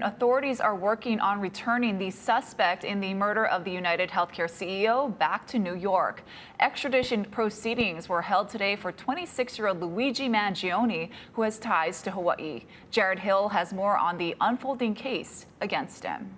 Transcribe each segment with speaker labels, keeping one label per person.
Speaker 1: authorities are working on returning the suspect in the murder of the UnitedHealthcare CEO back to New York. Extradition proceedings were held today for 26-year-old Luigi Mangione, who has ties to Hawaii. Jared Hill has more on the unfolding case against him.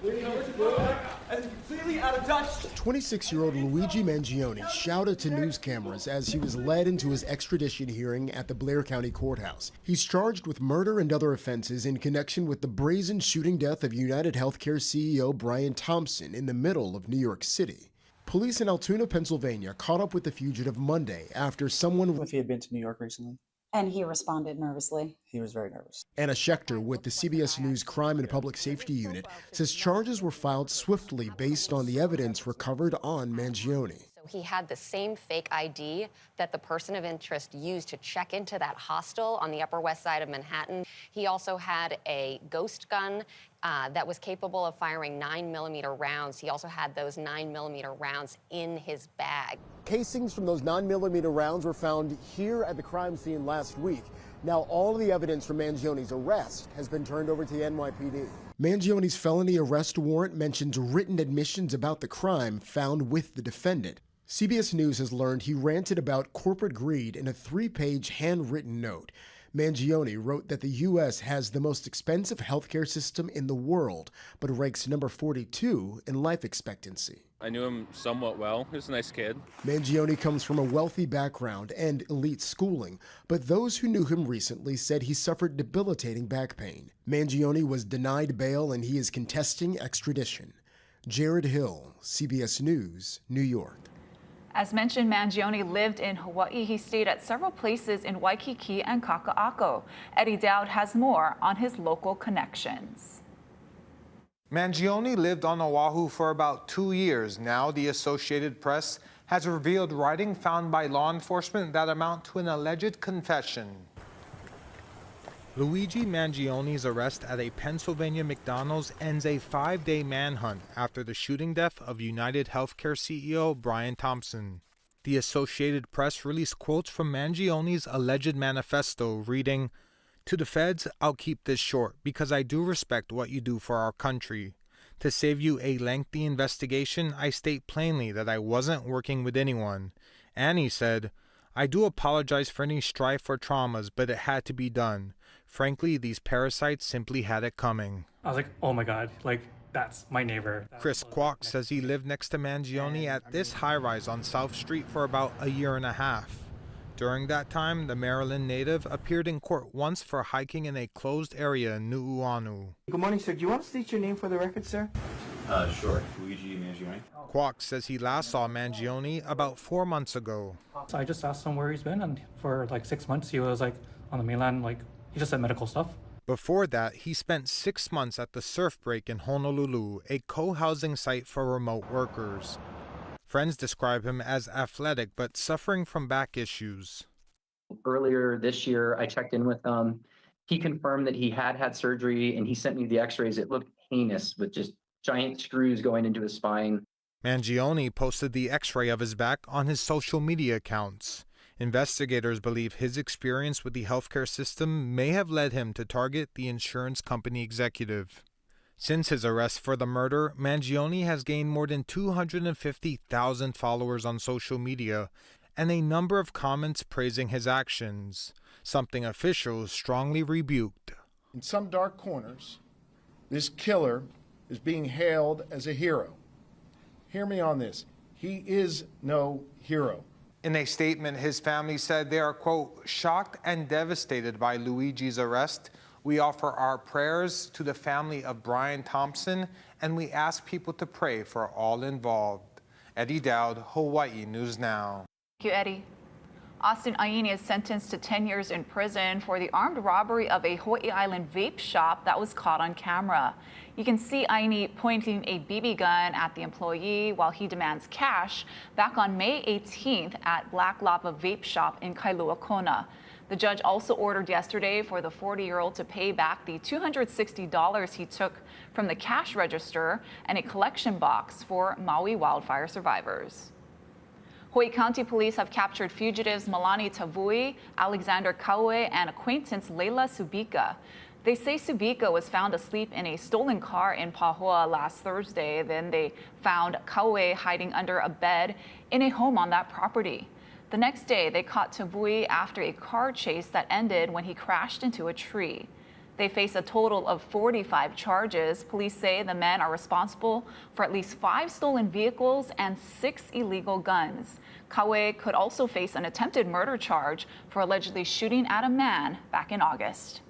Speaker 2: 26-year-old Luigi Mangione shouted to news cameras as he was led into his extradition hearing at the Blair County Courthouse. He's charged with murder and other offenses in connection with the brazen shooting death of UnitedHealthcare CEO Brian Thompson in the middle of New York City. Police in Altoona, Pennsylvania caught up with the fugitive Monday after someone...
Speaker 3: If he had been to New York recently.
Speaker 4: And he responded nervously.
Speaker 3: He was very nervous.
Speaker 2: Anna Schechter with the CBS News Crime and Public Safety Unit says charges were filed swiftly based on the evidence recovered on Mangione.
Speaker 5: He had the same fake ID that the person of interest used to check into that hostel on the Upper West Side of Manhattan. He also had a ghost gun that was capable of firing 9mm rounds. He also had those 9mm rounds in his bag.
Speaker 2: Casings from those 9mm rounds were found here at the crime scene last week. Now all of the evidence from Mangione's arrest has been turned over to the NYPD. Mangione's felony arrest warrant mentions written admissions about the crime found with the defendant. CBS News has learned he ranted about corporate greed in a 3-page handwritten note. Mangione wrote that the U.S. has the most expensive healthcare system in the world, but ranks number 42 in life expectancy.
Speaker 6: I knew him somewhat well. He was a nice kid.
Speaker 2: Mangione comes from a wealthy background and elite schooling, but those who knew him recently said he suffered debilitating back pain. Mangione was denied bail and he is contesting extradition. Jared Hill, CBS News, New York.
Speaker 1: As mentioned, Mangione lived in Hawaii. He stayed at several places in Waikiki and Kaka'ako. Eddie Dowd has more on his local connections.
Speaker 7: Mangione lived on Oahu for about 2 years. Now the Associated Press has revealed writing found by law enforcement that amount to an alleged confession. Luigi Mangione's arrest at a Pennsylvania McDonald's ends a 5-day manhunt after the shooting death of UnitedHealthcare CEO Brian Thompson. The Associated Press released quotes from Mangione's alleged manifesto reading, "To the feds, I'll keep this short because I do respect what you do for our country. To save you a lengthy investigation, I state plainly that I wasn't working with anyone." And he said, "I do apologize for any strife or traumas, but it had to be done. Frankly, these parasites simply had it coming."
Speaker 8: I was like, oh my God, like, that's my neighbor.
Speaker 7: Chris Kwok says he lived next to Mangione at this high-rise on South Street for about a year and a half. During that time, the Maryland native appeared in court once for hiking in a closed area in Nu'uanu.
Speaker 9: Good morning, sir. Do you want to state your name for the record, sir?
Speaker 10: Sure. Luigi Mangione.
Speaker 7: Kwok says he last saw Mangione about 4 months ago.
Speaker 8: So I just asked him where he's been, and for like 6 months, he was like on the mainland, like he just said medical stuff.
Speaker 7: Before that, he spent 6 months at the Surf Break in Honolulu, a co-housing site for remote workers. Friends describe him as athletic but suffering from back issues.
Speaker 11: Earlier this year, I checked in with him. He confirmed that he had surgery, and he sent me the x-rays. It looked heinous with just giant screws going into his spine.
Speaker 7: Mangione posted the x-ray of his back on his social media accounts. Investigators believe his experience with the healthcare system may have led him to target the insurance company executive. Since his arrest for the murder, Mangione has gained more than 250,000 followers on social media and a number of comments praising his actions, something officials strongly rebuked.
Speaker 12: In some dark corners, this killer is being hailed as a hero. Hear me on this. He is no hero.
Speaker 7: In a statement, his family said they are, quote, shocked and devastated by Luigi's arrest. We offer our prayers to the family of Brian Thompson, and we ask people to pray for all involved. Eddie Dowd, Hawaii News Now.
Speaker 1: Thank you, Eddie. Austin Aini is sentenced to 10 years in prison for the armed robbery of a Hawaii Island vape shop that was caught on camera. You can see Aini pointing a BB gun at the employee while he demands cash back on May 18th at Black Lava Vape Shop in Kailua Kona. The judge also ordered yesterday for the 40-year-old to pay back the $260 he took from the cash register and a collection box for Maui wildfire survivors. Hawaii County Police have captured fugitives Malani Tavui, Alexander Kaue, and acquaintance Leila Subika. They say Subika was found asleep in a stolen car in Pahua last Thursday. Then they found Kaue hiding under a bed in a home on that property. The next day, they caught Tavui after a car chase that ended when he crashed into a tree. They face a total of 45 charges. Police say the men are responsible for at least 5 stolen vehicles and 6 illegal guns. Kaue could also face an attempted murder charge for allegedly shooting at a man back in August.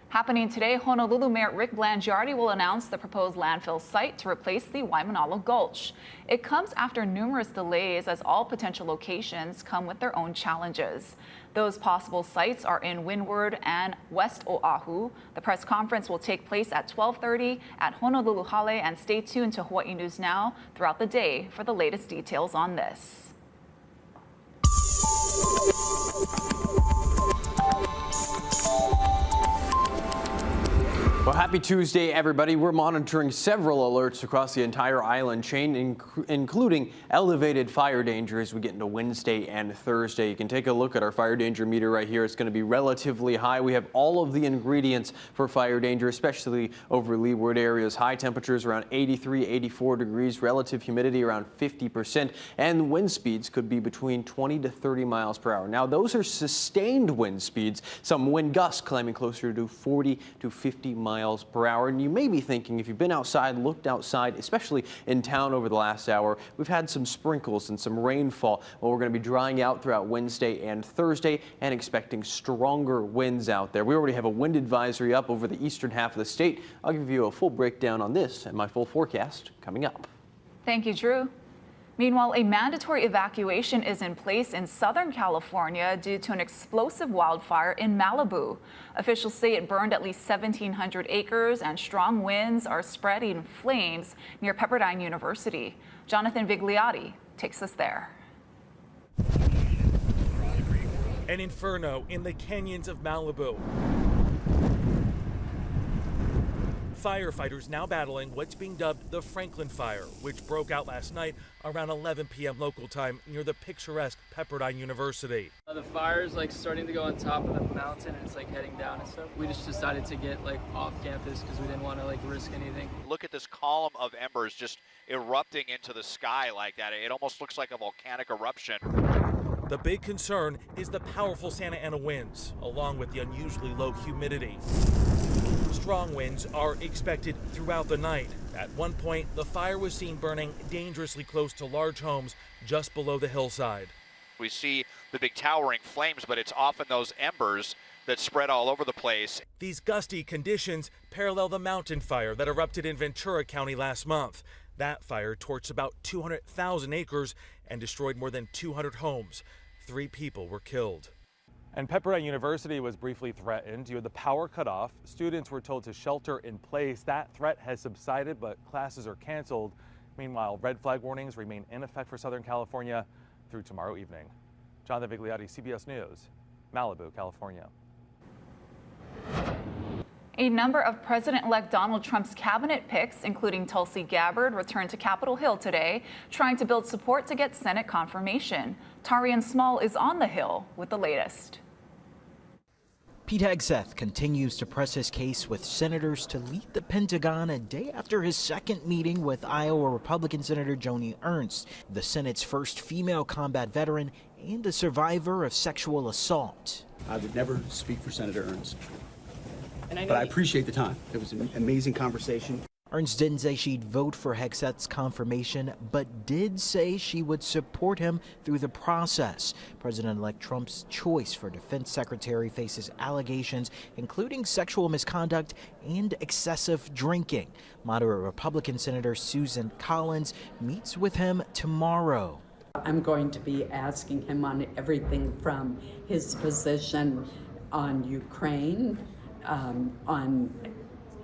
Speaker 1: Happening today, Honolulu Mayor Rick Blangiardi will announce the proposed landfill site to replace the Waimanalo Gulch. It comes after numerous delays as all potential locations come with their own challenges. Those possible sites are in Windward and West Oahu. The press conference will take place at 12:30 at Honolulu Hale, and stay tuned to Hawaii News Now throughout the day for the latest details on this.
Speaker 13: Well, happy Tuesday, everybody. We're monitoring several alerts across the entire island chain, including elevated fire danger as we get into Wednesday and Thursday. You can take a look at our fire danger meter right here. It's going to be relatively high. We have all of the ingredients for fire danger, especially over leeward areas. High temperatures around 83, 84 degrees, relative humidity around 50%, and wind speeds could be between 20 to 30 miles per hour. Now, those are sustained wind speeds, some wind gusts climbing closer to 40 to 50 miles per hour. And you may be thinking, if you've been outside, looked outside, especially in town over the last hour, we've had some sprinkles and some rainfall. Well, we're going to be drying out throughout Wednesday and Thursday and expecting stronger winds out there. We already have a wind advisory up over the eastern half of the state. I'll give you a full breakdown on this and my full forecast coming up.
Speaker 1: Thank you, Drew. Meanwhile, a mandatory evacuation is in place in Southern California due to an explosive wildfire in Malibu. Officials say it burned at least 1,700 acres and strong winds are spreading flames near Pepperdine University. Jonathan Vigliotti takes us there.
Speaker 14: An inferno in the canyons of Malibu. Firefighters now battling what's being dubbed the Franklin Fire, which broke out last night around 11 p.m. local time near the picturesque Pepperdine University.
Speaker 15: The fire is starting to go on top of the mountain and it's heading down and stuff. We just decided to get off campus because we didn't want to risk anything.
Speaker 16: Look at this column of embers just erupting into the sky like that. It almost looks like a volcanic eruption.
Speaker 14: The big concern is the powerful Santa Ana winds, along with the unusually low humidity. Strong winds are expected throughout the night. At one point, the fire was seen burning dangerously close to large homes just below the hillside.
Speaker 16: We see the big towering flames, but it's often those embers that spread all over the place.
Speaker 14: These gusty conditions parallel the mountain fire that erupted in Ventura County last month. That fire torched about 200,000 acres and destroyed more than 200 homes. 3 people were killed.
Speaker 17: And Pepperdine University was briefly threatened. You had the power cut off. Students were told to shelter in place. That threat has subsided, but classes are canceled. Meanwhile, red flag warnings remain in effect for Southern California through tomorrow evening. Jonathan Vigliotti, CBS News, Malibu, California.
Speaker 1: A number of President-elect Donald Trump's cabinet picks, including Tulsi Gabbard, returned to Capitol Hill today, trying to build support to get Senate confirmation. Tarian Small is on the Hill with the latest.
Speaker 18: Pete Hegseth continues to press his case with senators to lead the Pentagon a day after his second meeting with Iowa Republican Senator Joni Ernst, the Senate's first female combat veteran and a survivor of sexual assault.
Speaker 19: I would never speak for Senator Ernst, but I appreciate the time. It was an amazing conversation.
Speaker 18: Ernst didn't say she'd vote for Hegseth's confirmation, but did say she would support him through the process. President-elect Trump's choice for defense secretary faces allegations including sexual misconduct and excessive drinking. Moderate Republican Senator Susan Collins meets with him tomorrow.
Speaker 20: I'm going to be asking him on everything from his position on Ukraine, on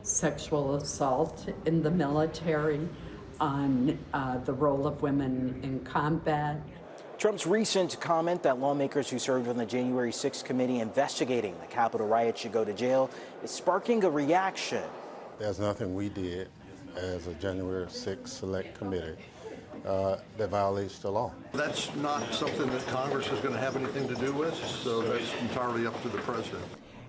Speaker 20: sexual assault in the military, on the role of women in combat.
Speaker 18: Trump's recent comment that lawmakers who served on the January 6th committee investigating the Capitol riot should go to jail is sparking a reaction.
Speaker 21: There's nothing we did as a January 6th select committee that violates the law.
Speaker 22: That's not something that Congress is going to have anything to do with, so that's entirely up to the president.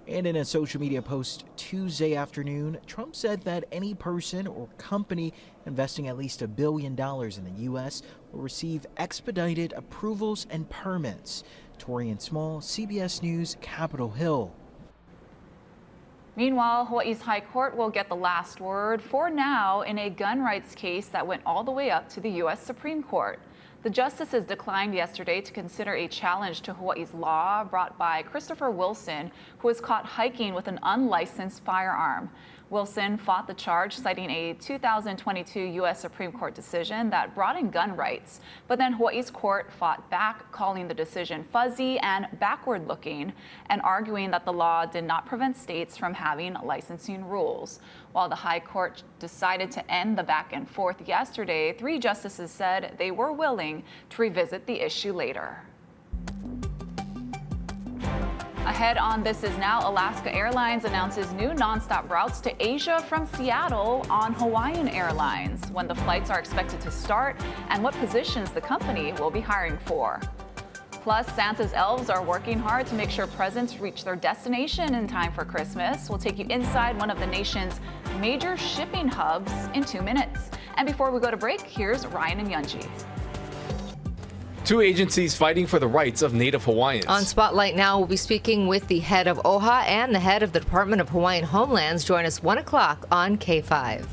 Speaker 18: And in a social media post Tuesday afternoon, Trump said that any person or company investing at least $1 billion in the U.S. will receive expedited approvals and permits. Torian Small, CBS News, Capitol Hill.
Speaker 1: Meanwhile, Hawaii's High Court will get the last word for now in a gun rights case that went all the way up to the U.S. Supreme Court. The justices declined yesterday to consider a challenge to Hawaii's law brought by Christopher Wilson, who was caught hiking with an unlicensed firearm. Wilson fought the charge, citing a 2022 U.S. Supreme Court decision that brought in gun rights. But then Hawaii's court fought back, calling the decision fuzzy and backward-looking, and arguing that the law did not prevent states from having licensing rules. While the High Court decided to end the back and forth yesterday, 3 justices said they were willing to revisit the issue later. Ahead on This Is Now, Alaska Airlines announces new nonstop routes to Asia from Seattle on Hawaiian Airlines, when the flights are expected to start, and what positions the company will be hiring for. Plus, Santa's elves are working hard to make sure presents reach their destination in time for Christmas. We'll take you inside one of the nation's major shipping hubs in 2 minutes. And before we go to break, here's Ryan and Yunji.
Speaker 4: 2 agencies fighting for the rights of Native Hawaiians.
Speaker 22: On Spotlight Now, we'll be speaking with the head of OHA and the head of the Department of Hawaiian Homelands. Join us 1 o'clock on K5.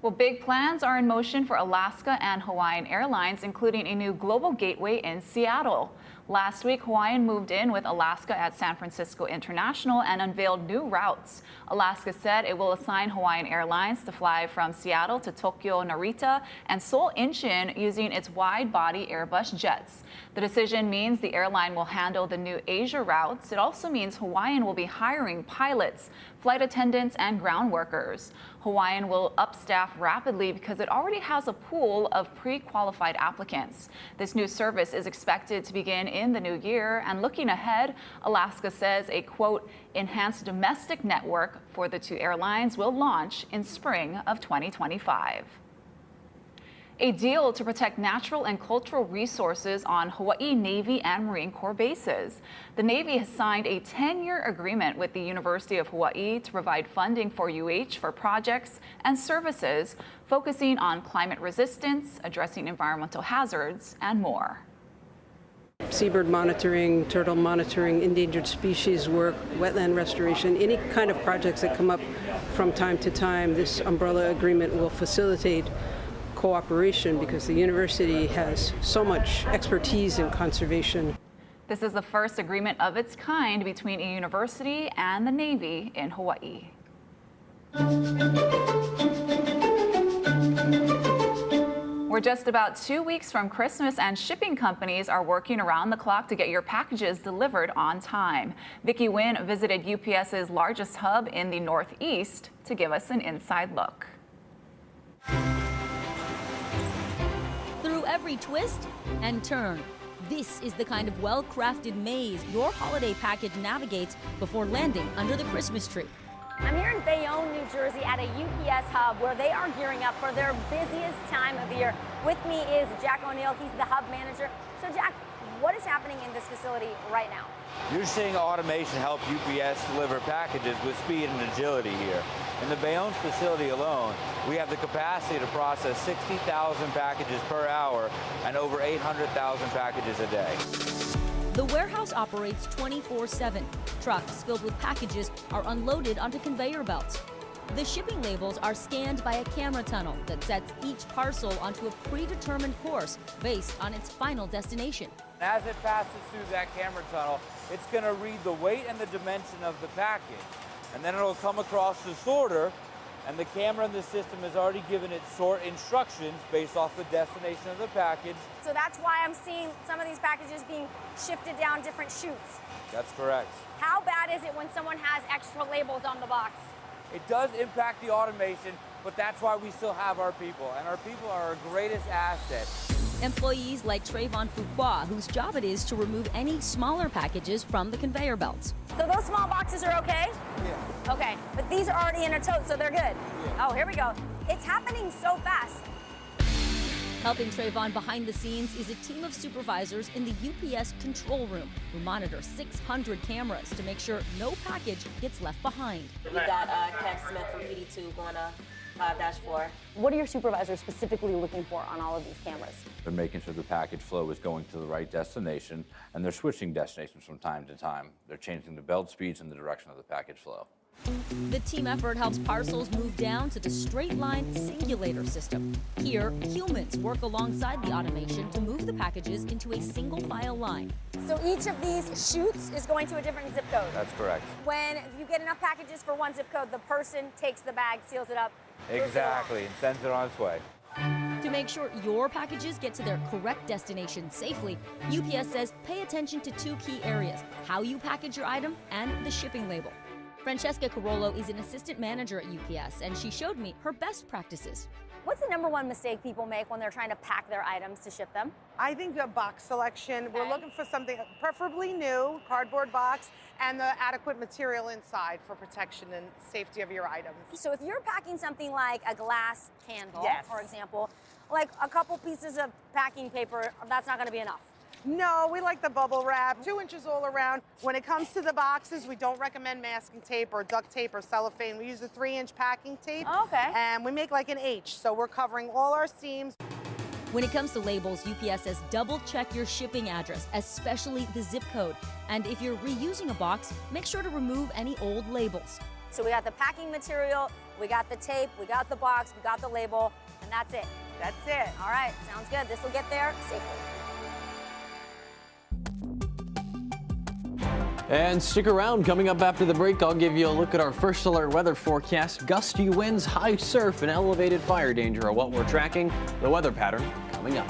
Speaker 1: Well, big plans are in motion for Alaska and Hawaiian Airlines, including a new global gateway in Seattle. Last week, Hawaiian moved in with Alaska at San Francisco International and unveiled new routes. Alaska said it will assign Hawaiian Airlines to fly from Seattle to Tokyo Narita and Seoul Incheon using its wide-body Airbus jets. The decision means the airline will handle the new Asia routes. It also means Hawaiian will be hiring pilots, flight attendants, and ground workers. Hawaiian will upstaff rapidly because it already has a pool of pre-qualified applicants. This new service is expected to begin in the new year, and looking ahead, Alaska says a, quote, enhanced domestic network for the 2 airlines will launch in spring of 2025. A deal to protect natural and cultural resources on Hawaii Navy and Marine Corps bases. The Navy has signed a 10-year agreement with the University of Hawaii to provide funding for UH for projects and services focusing on climate resistance, addressing environmental hazards, and more.
Speaker 3: Seabird monitoring, turtle monitoring, endangered species work, wetland restoration, any kind of projects that come up from time to time, this umbrella agreement will facilitate cooperation because the university has so much expertise in conservation.
Speaker 1: This is the first agreement of its kind between a university and the Navy in Hawaii. We're just about 2 weeks from Christmas, and shipping companies are working around the clock to get your packages delivered on time. Vicki Nguyen visited UPS's largest hub in the Northeast to give us an inside look.
Speaker 5: Through every twist and turn, this is the kind of well-crafted maze your holiday package navigates before landing under the Christmas tree.
Speaker 23: I'm here in Bayonne, New Jersey at a UPS hub where they are gearing up for their busiest time of the year. With me is Jack O'Neill. He's the hub manager. So Jack, what is happening in this facility right now?
Speaker 24: You're seeing automation help UPS deliver packages with speed and agility here. In the Bayonne facility alone, we have the capacity to process 60,000 packages per hour and over 800,000 packages a day.
Speaker 5: The warehouse operates 24/7. Trucks filled with packages are unloaded onto conveyor belts. The shipping labels are scanned by a camera tunnel that sets each parcel onto a predetermined course based on its final destination.
Speaker 24: As it passes through that camera tunnel, it's going to read the weight and the dimension of the package. And then it'll come across the sorter, and the camera in the system has already given it sort instructions based off the destination of the package.
Speaker 23: So that's why I'm seeing some of these packages being shifted down different chutes.
Speaker 24: That's correct.
Speaker 23: How bad is it when someone has extra labels on the box?
Speaker 24: It does impact the automation, but that's why we still have our people, and our people are our greatest asset.
Speaker 5: Employees like Trayvon Fuqua, whose job it is to remove any smaller packages from the conveyor belts.
Speaker 23: So those small boxes are okay?
Speaker 24: Yeah.
Speaker 23: Okay, but these are already in a tote, so they're good. Yeah. Oh, here we go. It's happening so fast.
Speaker 5: Helping Trayvon behind the scenes is a team of supervisors in the UPS control room who monitor 600 cameras to make sure no package gets left behind.
Speaker 25: We got Kev Smith from PD2 going to 5-4.
Speaker 23: What are your supervisors specifically looking for on all of these cameras?
Speaker 24: They're making sure the package flow is going to the right destination, and they're switching destinations from time to time. They're changing the belt speeds and the direction of the package flow.
Speaker 5: The team effort helps parcels move down to the straight line singulator system. Here, humans work alongside the automation to move the packages into a single file line.
Speaker 23: So each of these chutes is going to a different zip code?
Speaker 24: That's correct.
Speaker 23: When you get enough packages for one zip code, the person takes the bag, seals it up.
Speaker 24: Exactly, and sends it on its way.
Speaker 5: To make sure your packages get to their correct destination safely, UPS says pay attention to two key areas: how you package your item and the shipping label. Francesca Carollo is an assistant manager at UPS, and she showed me her best practices.
Speaker 23: What's the #1 mistake people make when they're trying to pack their items to ship them?
Speaker 26: I think the box selection. Okay. We're looking for something preferably new, cardboard box, and the adequate material inside for protection and safety of your items.
Speaker 23: So if you're packing something like a glass candle,
Speaker 26: yes,
Speaker 23: for example, like a couple pieces of packing paper, that's not going to be enough.
Speaker 26: No, we like the bubble wrap, 2 inches all around. When it comes to the boxes, we don't recommend masking tape or duct tape or cellophane. We use a 3-inch packing tape.
Speaker 23: Oh, okay.
Speaker 26: And we make like an H, so we're covering all our seams.
Speaker 5: When it comes to labels, UPS says double check your shipping address, especially the zip code. And if you're reusing a box, make sure to remove any old labels.
Speaker 23: So we got the packing material, we got the tape, we got the box, we got the label, and that's it.
Speaker 26: That's it.
Speaker 23: All right, sounds good. This will get there safely.
Speaker 13: And stick around. Coming up after the break, I'll give you a look at our first alert weather forecast. Gusty winds, high surf, and elevated fire danger are what we're tracking. The weather pattern coming up.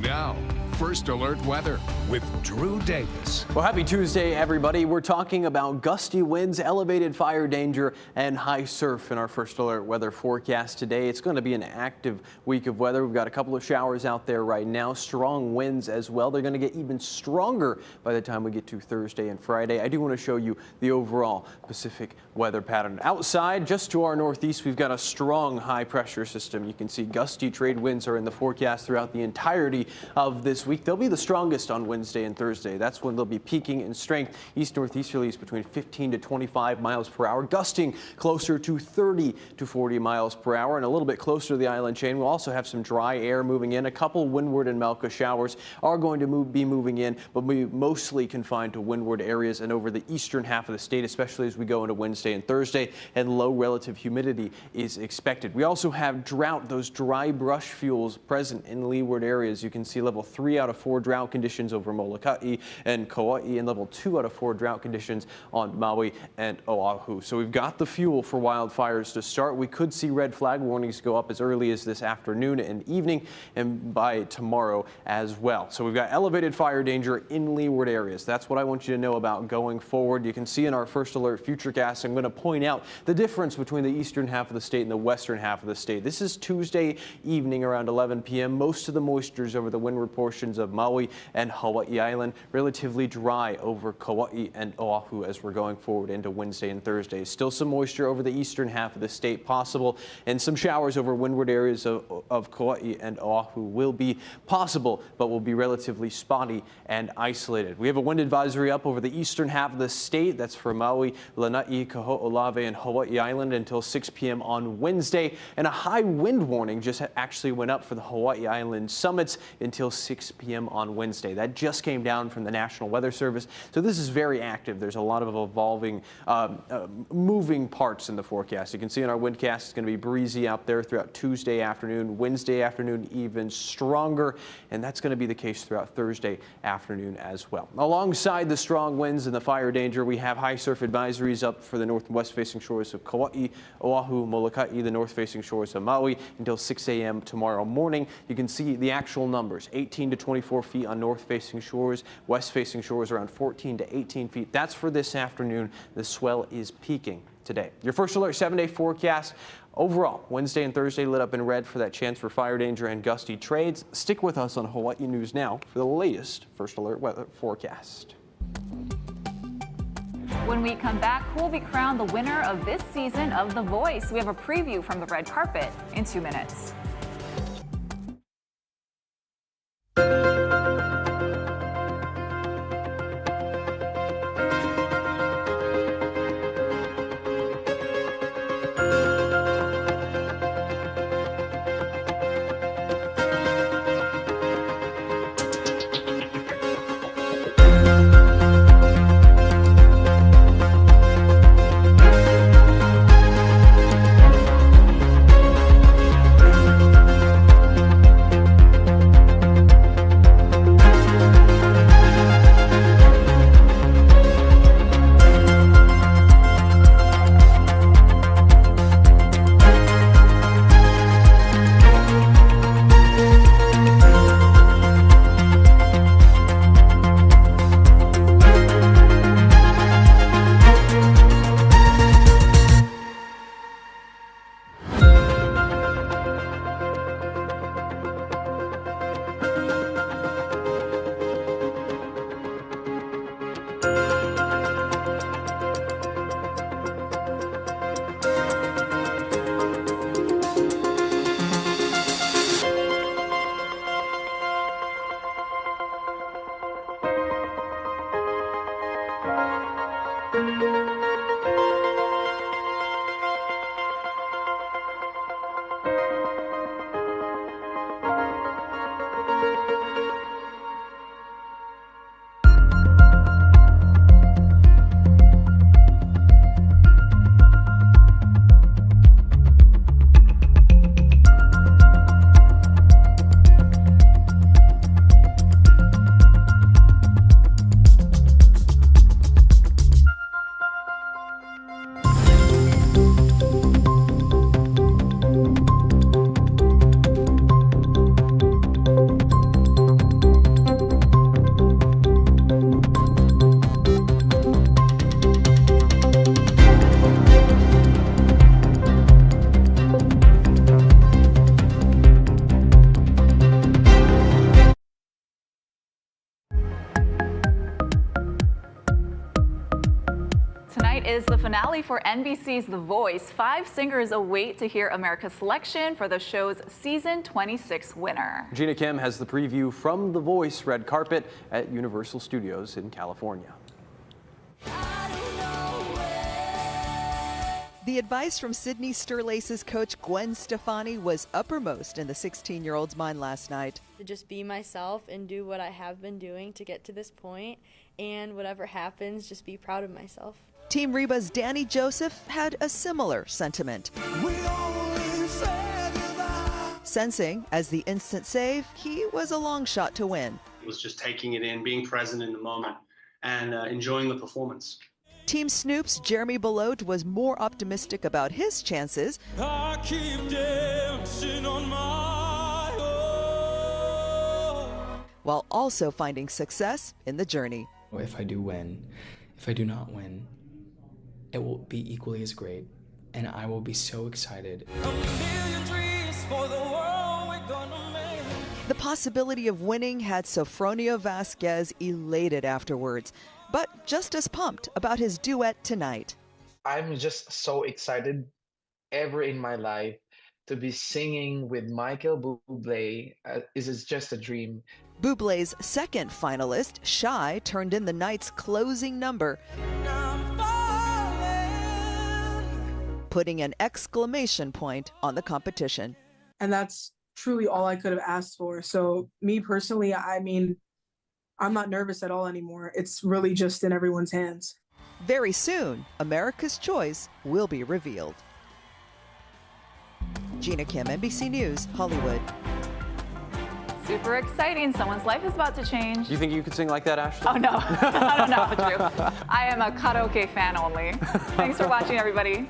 Speaker 2: Now, First Alert Weather with Drew Davis.
Speaker 13: Well, happy Tuesday, everybody. We're talking about gusty winds, elevated fire danger, and high surf in our First Alert Weather forecast today. It's going to be an active week of weather. We've got a couple of showers out there right now, strong winds as well. They're going to get even stronger by the time we get to Thursday and Friday. I do want to show you the overall Pacific weather pattern. Outside, just to our northeast, we've got a strong high pressure system. You can see gusty trade winds are in the forecast throughout the entirety of this week. They'll be the strongest on Wednesday and Thursday. That's when they'll be peaking in strength. East-northeasterlies between 15 to 25 miles per hour, gusting closer to 30 to 40 miles per hour, and a little bit closer to the island chain. We'll also have some dry air moving in. A couple windward and Melka showers are going to be moving in, but be mostly confined to windward areas and over the eastern half of the state, especially as we go into Wednesday and Thursday, and low relative humidity is expected. We also have drought, those dry brush fuels present in leeward areas. You can see level 3 out of 4 drought conditions over Molokai and Kauai, and level 2 out of 4 drought conditions on Maui and Oahu. So we've got the fuel for wildfires to start. We could see red flag warnings go up as early as this afternoon and evening, and by tomorrow as well. So we've got elevated fire danger in leeward areas. That's what I want you to know about going forward. You can see in our First Alert Futurecast, I'm going to point out the difference between the eastern half of the state and the western half of the state. This is Tuesday evening around 11 p.m. Most of the moisture is over the windward portions of Maui and Hawaii Island, relatively dry over Kauai and Oahu as we're going forward into Wednesday and Thursday. Still some moisture over the eastern half of the state possible, and some showers over windward areas of Kauai and Oahu will be possible, but will be relatively spotty and isolated. We have a wind advisory up over the eastern half of the state. That's for Maui, Lanai, Kaho'olawe, and Hawaii Island until 6 p.m. on Wednesday, and a high wind warning just actually went up for the Hawaii Island summits until 6 p.m. on Wednesday. That just came down from the National Weather Service, so this is very active. There's a lot of evolving, moving parts in the forecast. You can see in our windcast it's going to be breezy out there throughout Tuesday afternoon, Wednesday afternoon even stronger, and that's going to be the case throughout Thursday afternoon as well. Alongside the strong winds and the fire danger, we have high surf advisories up for the north and west facing shores of Kauai, Oahu, Molokai, the north facing shores of Maui until 6 a.m. tomorrow morning. You can see the actual numbers, 18 to 24 feet on north facing shores, west facing shores around 14 to 18 feet. That's for this afternoon. The swell is peaking today. Your First Alert 7-day forecast. Overall, Wednesday and Thursday lit up in red for that chance for fire danger and gusty trades. Stick with us on Hawaii News Now for the latest First Alert weather forecast.
Speaker 1: When we come back, who will be crowned the winner of this season of The Voice? We have a preview from the red carpet in 2 minutes. Tonight is the finale for NBC's The Voice. 5 singers await to hear America's selection for the show's season 26 winner.
Speaker 13: Gina Kim has the preview from The Voice red carpet at Universal Studios in California.
Speaker 6: The advice from Sydney Sterlace's coach Gwen Stefani was uppermost in the 16-year-old's mind last night.
Speaker 8: To just be myself and do what I have been doing to get to this point, and whatever happens, just be proud of myself.
Speaker 6: Team Reba's Danny Joseph had a similar sentiment. Sensing, as the instant save, he was a long shot to win.
Speaker 9: It was just taking it in, being present in the moment, and enjoying the performance.
Speaker 6: Team Snoop's Jeremy Belote was more optimistic about his chances.
Speaker 10: I keep dancing on my own.
Speaker 6: While also finding success in the journey.
Speaker 11: If I do win, if I do not win, it will be equally as great, and I will be so excited.
Speaker 10: A million dreams for the world we're gonna make.
Speaker 6: The possibility of winning had Sofronio Vasquez elated afterwards, but just as pumped about his duet tonight.
Speaker 12: I'm just so excited ever in my life to be singing with Michael Bublé. This is just a dream.
Speaker 6: Bublé's second finalist, Shy, turned in the night's closing number, putting an exclamation point on the competition.
Speaker 27: And that's truly all I could have asked for. So me personally, I mean, I'm not nervous at all anymore. It's really just in everyone's hands.
Speaker 6: Very soon, America's choice will be revealed. Gina Kim, NBC News, Hollywood.
Speaker 1: Super exciting. Someone's life is about to change.
Speaker 13: Do you think you could sing like that, Ashley?
Speaker 1: Oh, no. I don't know, Drew. I am a karaoke fan only. Thanks for watching, everybody.